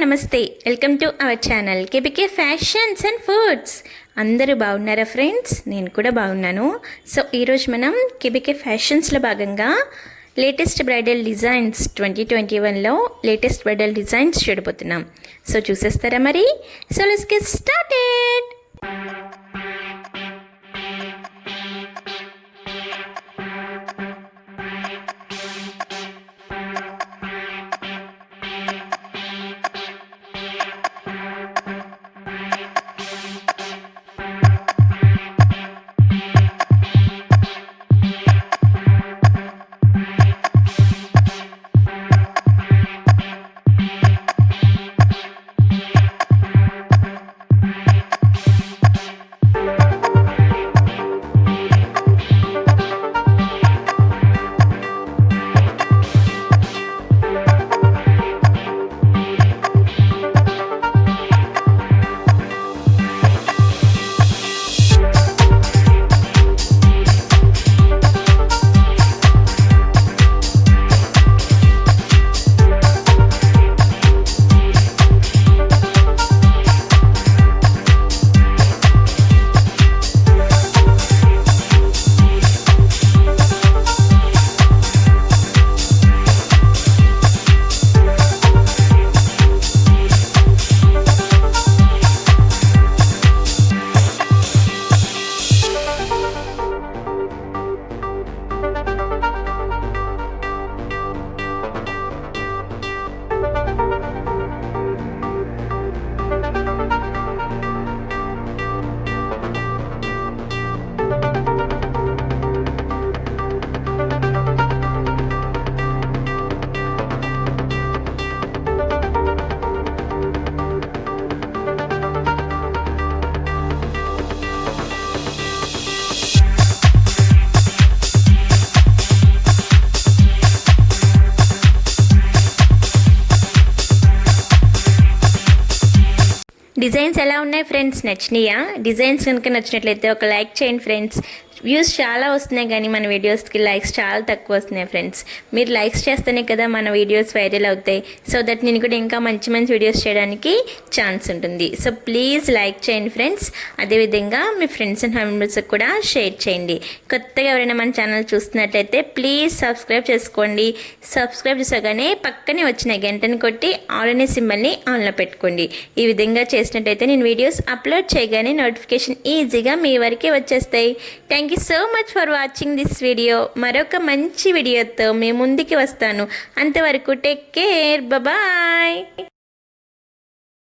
నమస్తే, welcome to our channel KBK fashions and foods. అందరూ బాగున్నారా ఫ్రెండ్స్? నేను కూడా బాగున్నాను. సో ఈరోజు మనం కేబీకే ఫ్యాషన్స్లో భాగంగా లేటెస్ట్ బ్రైడల్ డిజైన్స్ 2021లో లేటెస్ట్ బ్రైడల్ డిజైన్స్ చూడబోతున్నాం. సో చూసేస్తారా మరి? So let's get started. Designs ఎలా ఉన్నాయి ఫ్రెండ్స్? నచ్చినాయా? డిజైన్స్ కనుక నచ్చినట్లయితే ఒక లైక్ చేయండి ఫ్రెండ్స్. వ్యూస్ చాలా వస్తున్నాయి కానీ మన వీడియోస్కి లైక్స్ చాలా తక్కువ వస్తున్నాయి ఫ్రెండ్స్. మీరు లైక్స్ చేస్తేనే కదా మన వీడియోస్ వైరల్ అవుతాయి. సో దట్ నేను కూడా ఇంకా మంచి మంచి వీడియోస్ చేయడానికి ఛాన్స్ ఉంటుంది. సో ప్లీజ్ లైక్ చేయండి ఫ్రెండ్స్. అదేవిధంగా మీ ఫ్రెండ్స్ అండ్ ఫ్యామిలీ మెంబర్స్కి కూడా షేర్ చేయండి. కొత్తగా ఎవరైనా మన ఛానల్ చూస్తున్నట్లయితే ప్లీజ్ సబ్స్క్రైబ్ చేసుకోండి. సబ్స్క్రైబ్ చేసాగానే పక్కనే వచ్చిన గంటను కొట్టి ఆల్ అనే సింబల్ని ఆన్లో పెట్టుకోండి. ఈ విధంగా చేసినట్టయితే నేను వీడియోస్ అప్లోడ్ చేయగానే నోటిఫికేషన్ ఈజీగా మీ వరకే వచ్చేస్తాయి. Thank you so much for watching this video. మరొక మంచి వీడియోతో మేము ముందుకి వస్తాను. అంతవరకు టేక్ కేర్, బాయ్.